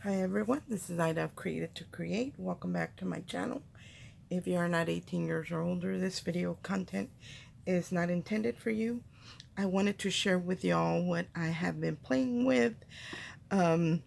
Hi everyone, this is Ida of Created to Create. Welcome back to my channel. If you are not 18 years or older, this video content is not intended for you. I wanted to share with y'all what I have been playing with. Um,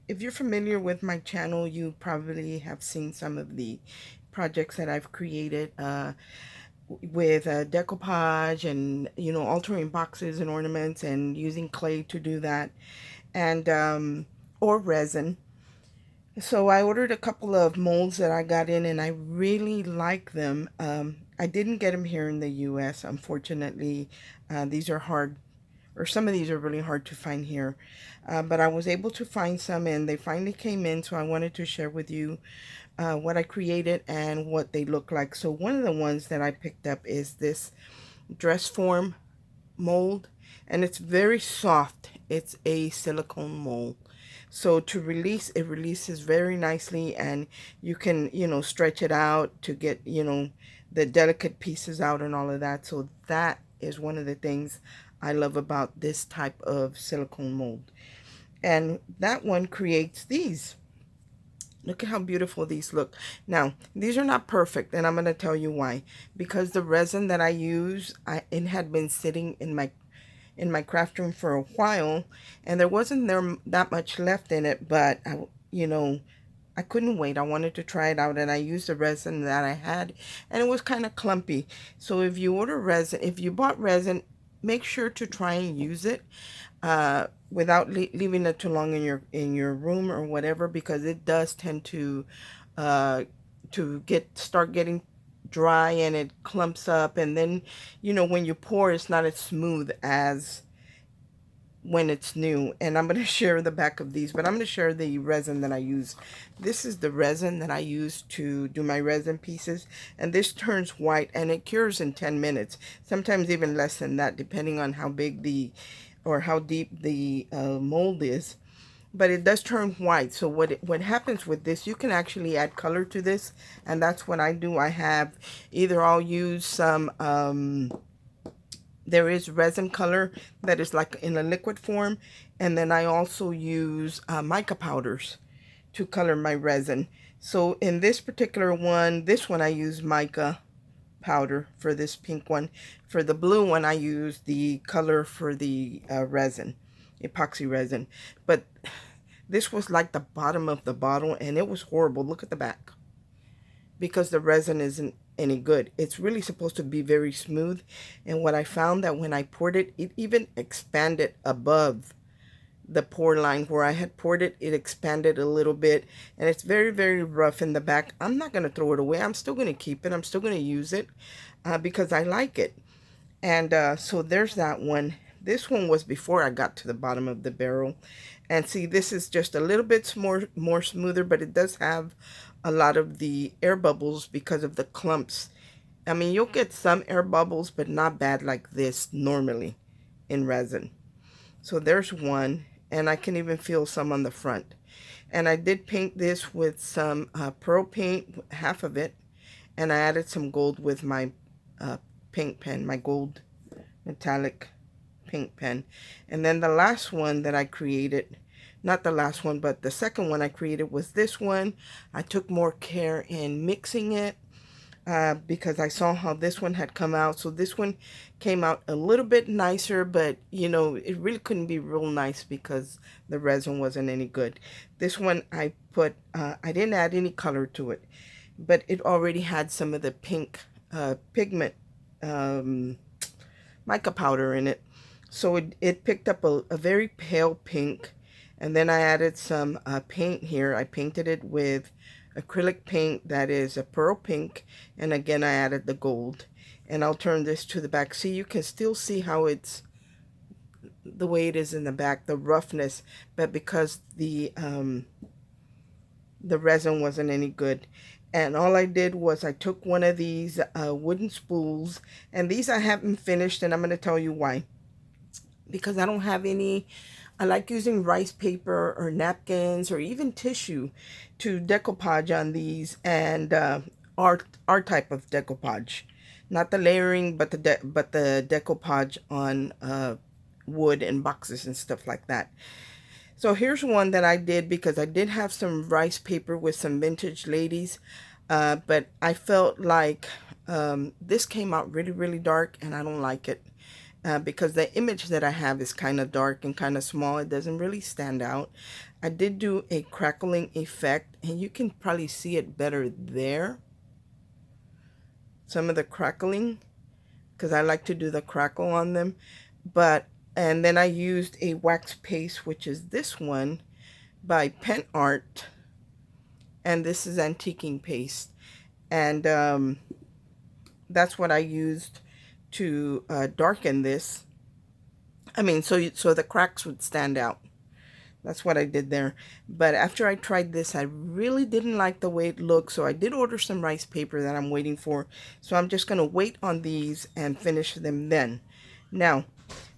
if you're familiar with my channel, you probably have seen some of the projects that I've created with decoupage and, altering boxes and ornaments and using clay to do that, and or resin. So I ordered a couple of molds that I got in and I really like them. I didn't get them here in the US, unfortunately. These are hard, or some of these are really hard to find here. But I was able to find some and they finally came in, so I wanted to share with you what I created and what they look like. So one of the ones that I picked up is this dress form mold, and it's very soft. It's a silicone mold, so to release it releases very nicely, and you can stretch it out to get the delicate pieces out and all of that. So that is one of the things I love about this type of silicone mold. And that one creates these. Look at how beautiful these look. Now, these are not perfect, and I'm going to tell you why. Because the resin that I use, it had been sitting in my craft room for a while, and there wasn't that much left in it, but I couldn't wait. I wanted to try it out, and I used the resin that I had, and it was kind of clumpy. So if you order resin, if you bought resin, make sure to try and use it without leaving it too long in your room or whatever, because it does tend uh, to start getting dry and it clumps up, and then when you pour, it's not as smooth as when it's new. And I'm going to share the back of these, but I'm going to share the resin that I use. This is the resin that I use to do my resin pieces, and this turns white and it cures in 10 minutes, sometimes even less than that, depending on how big or how deep the mold is. But it does turn white. So what happens with this, you can actually add color to this, and that's what I do. I have either I'll use some there is resin color that is like in a liquid form, and then I also use mica powders to color my resin. So in this particular one, this one I use mica powder for this pink one. For the blue one, I use the color for the resin, epoxy resin. But this was like the bottom of the bottle, and it was horrible. Look at the back, because the resin isn't any good. It's really supposed to be very smooth, and what I found that when I poured it, it even expanded above the pour line where I had poured it. It expanded a little bit, and it's very, very rough in the back. I'm not going to throw it away. I'm still going to keep it. I'm still going to use it because I like it. And so there's that one. This one was before I got to the bottom of the barrel. And see, this is just a little bit more smoother, but it does have a lot of the air bubbles because of the clumps. I mean, you'll get some air bubbles, but not bad like this normally in resin. So there's one, and I can even feel some on the front. And I did paint this with some pearl paint, half of it, and I added some gold with my paint pen, my gold metallic paint pen. And then the last one that I created, not the last one, but the second one I created was this one. I took more care in mixing it because I saw how this one had come out. So this one came out a little bit nicer, but it really couldn't be real nice because the resin wasn't any good. This one I didn't add any color to it, but it already had some of the pink pigment mica powder in it. So it picked up a very pale pink. And then I added some paint here. I painted it with acrylic paint that is a pearl pink. And again, I added the gold. And I'll turn this to the back. See, you can still see how it's the way it is in the back, the roughness. But because the resin wasn't any good. And all I did was I took one of these wooden spools. And these I haven't finished, and I'm going to tell you why. Because I don't have any. I like using rice paper or napkins or even tissue to decoupage on these, and our type of decoupage, not the layering, but the decoupage on wood and boxes and stuff like that. So here's one that I did because I did have some rice paper with some vintage ladies, but I felt like this came out really, really dark, and I don't like it because the image that I have is kind of dark and kind of small. It doesn't really stand out. I did do a crackling effect, and you can probably see it better there. Some of the crackling, because I like to do the crackle on them. And then I used a wax paste, which is this one by Pen Art, and this is antiquing paste, and that's what I used to darken this. I mean, so the cracks would stand out. That's what I did there. But after I tried this, I really didn't like the way it looked, so I did order some rice paper that I'm waiting for. So I'm just going to wait on these and finish them then. Now,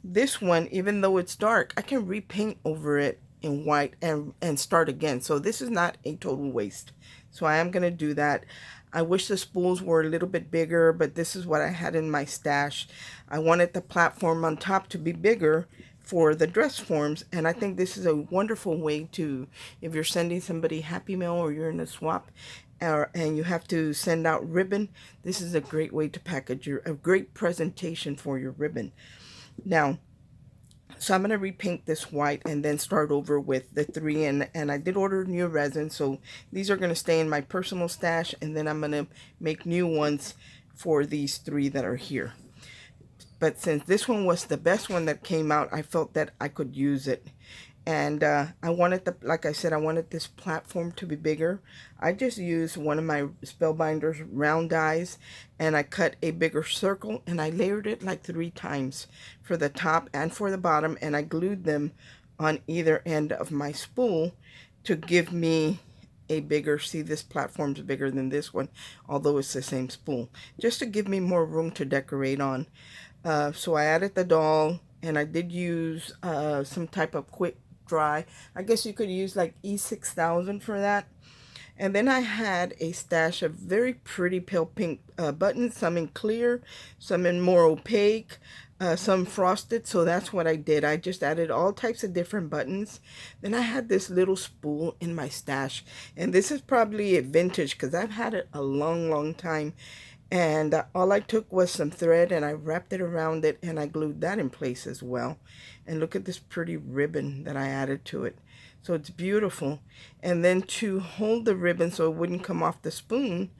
this one, even though it's dark, I can repaint over it in white and start again. So this is not a total waste. So I am going to do that. I wish the spools were a little bit bigger, but this is what I had in my stash. I wanted the platform on top to be bigger for the dress forms, and I think this is a wonderful way to, if you're sending somebody Happy Mail or you're in a swap and you have to send out ribbon, this is a great way to package a great presentation for your ribbon. Now, so I'm going to repaint this white and then start over with the 3, and I did order new resin, so these are going to stay in my personal stash, and then I'm going to make new ones for these 3 that are here. But since this one was the best one that came out, I felt that I could use it. And I wanted like I said, I wanted this platform to be bigger. I just used one of my Spellbinder's round dies, and I cut a bigger circle, and I layered it like 3 times for the top and for the bottom, and I glued them on either end of my spool to give me a bigger, see, this platform's bigger than this one, although it's the same spool, just to give me more room to decorate on. So I added the doll, and I did use some type of quick dry. I guess you could use like E6000 for that. And then I had a stash of very pretty pale pink buttons, some in clear, some in more opaque, some frosted. So that's what I did. I just added all types of different buttons. Then I had this little spool in my stash, and this is probably a vintage because I've had it a long, long time. And all I took was some thread, and I wrapped it around it, and I glued that in place as well. And look at this pretty ribbon that I added to it. So it's beautiful. And then to hold the ribbon so it wouldn't come off the spoon,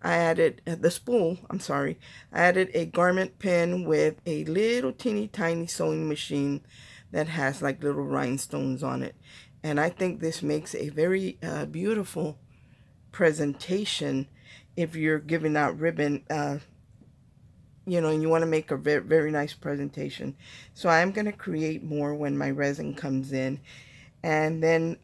I added the spool, I'm sorry. I added a garment pin with a little teeny tiny sewing machine that has like little rhinestones on it. And I think this makes a very beautiful presentation if you're giving out ribbon, you know, and you want to make a very, very nice presentation. So I'm going to create more when my resin comes in. And then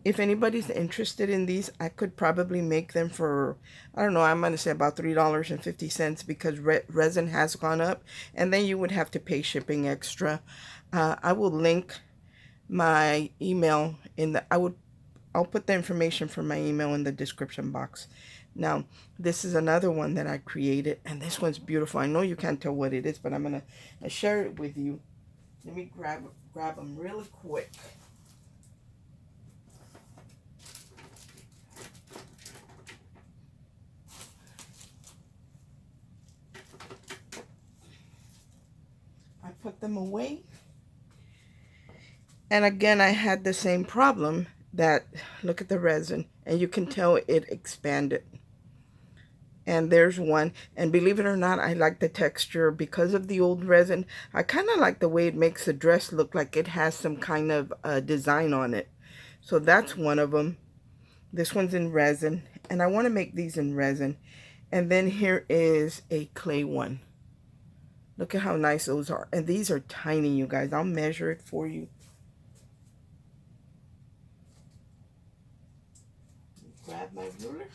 if anybody's interested in these, I could probably make them for, I don't know, I'm going to say about $3.50 because resin has gone up. And then you would have to pay shipping extra. I will link my email in the, I'll put the information for my email in the description box. Now, this is another one that I created, and this one's beautiful. I know you can't tell what it is, but I'm going to share it with you. Let me grab them really quick. I put them away. And again, I had the same problem. That, look at the resin, and you can tell it expanded. And there's one, and believe it or not, I like the texture because of the old resin. I kind of like the way it makes the dress look like it has some kind of design on it. So that's one of them. This one's in resin, and I want to make these in resin. And then here is a clay one. Look at how nice those are, and these are tiny, you guys. I'll measure it for you. Grab my ruler,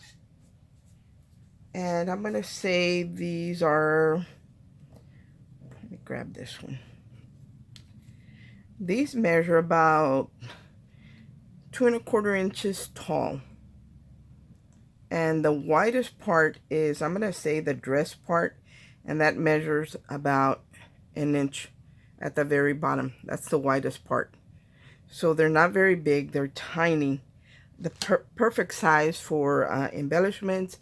and I'm going to say these are, let me grab this one. These measure about 2 1/4 inches tall. And the widest part is, I'm going to say the dress part, and that measures about 1 inch at the very bottom. That's the widest part. So they're not very big, they're tiny. The perfect size for embellishments.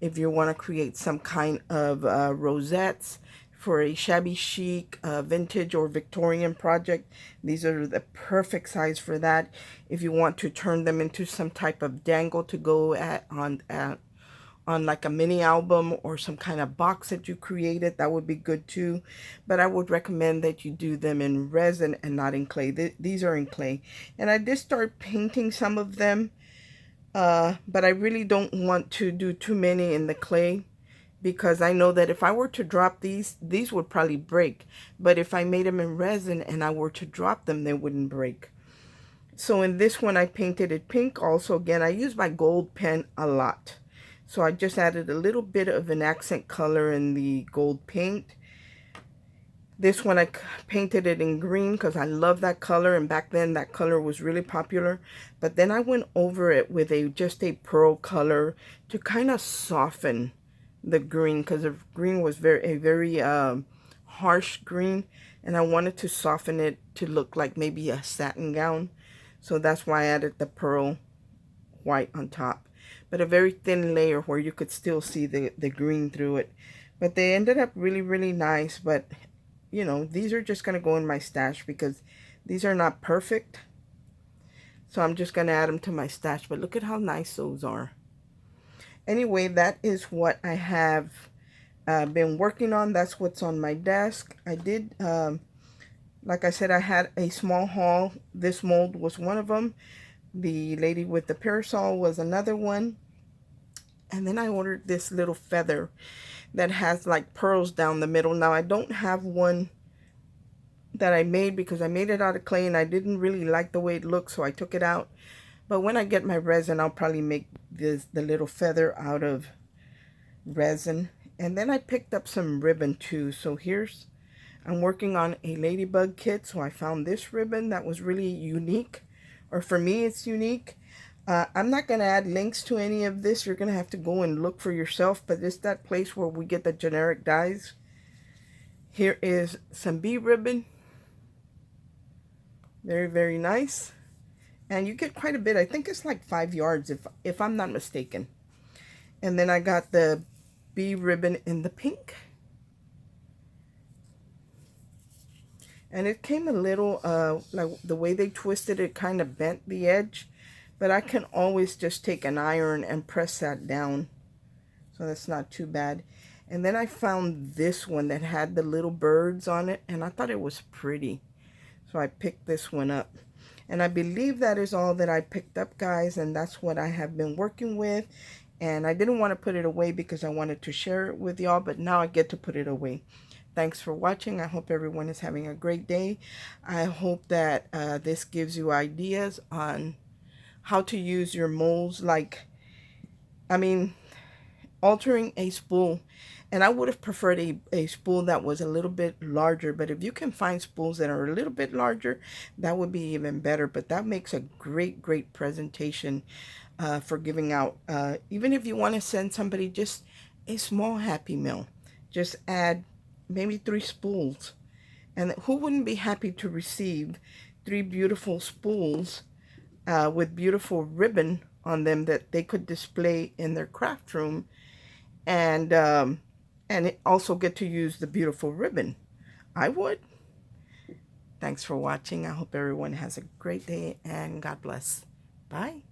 If you want to create some kind of rosettes for a shabby chic, vintage or Victorian project, these are the perfect size for that. If you want to turn them into some type of dangle to go on like a mini album or some kind of box that you created, that would be good too. But I would recommend that you do them in resin and not in clay. These are in clay. And I did start painting some of them, but I really don't want to do too many in the clay, because I know that if I were to drop these would probably break. But if I made them in resin and I were to drop them, they wouldn't break. So in this one, I painted it pink. Also, again, I use my gold pen a lot. So I just added a little bit of an accent color in the gold paint. This one I painted it in green because I love that color, and back then that color was really popular. But then I went over it with just a pearl color to kind of soften the green, because the green was a very harsh green, and I wanted to soften it to look like maybe a satin gown. So that's why I added the pearl white on top, but a very thin layer where you could still see the green through it. But they ended up really, really nice. But you know, these are just going to go in my stash because these are not perfect. So I'm just going to add them to my stash. But look at how nice those are. Anyway, that is what I have been working on. That's what's on my desk. I did, like I said, I had a small haul. This mold was one of them. The lady with the parasol was another one. And then I ordered this little feather that has like pearls down the middle. Now I don't have one that I made because I made it out of clay and I didn't really like the way it looked, so I took it out. But when I get my resin, I'll probably make the little feather out of resin. And then I picked up some ribbon too. So I'm working on a ladybug kit. So I found this ribbon that was really unique, or for me it's unique. I'm not going to add links to any of this. You're going to have to go and look for yourself, but it's that place where we get the generic dyes. Here is some bee ribbon. Very, very nice. And you get quite a bit. I think it's like 5 yards if I'm not mistaken. And then I got the bee ribbon in the pink. And it came a little, like the way they twisted it kind of bent the edge. But I can always just take an iron and press that down. So that's not too bad. And then I found this one that had the little birds on it. And I thought it was pretty. So I picked this one up. And I believe that is all that I picked up, guys. And that's what I have been working with. And I didn't want to put it away because I wanted to share it with y'all. But now I get to put it away. Thanks for watching. I hope everyone is having a great day. I hope that this gives you ideas on how to use your molds, like, I mean, altering a spool. And I would have preferred a spool that was a little bit larger, but if you can find spools that are a little bit larger, that would be even better. But that makes a great, great presentation for giving out. Even if you want to send somebody just a small Happy Meal, just add maybe 3 spools. And who wouldn't be happy to receive 3 beautiful spools with beautiful ribbon on them that they could display in their craft room, and also get to use the beautiful ribbon? I would. Thanks for watching. I hope everyone has a great day, and God bless. Bye.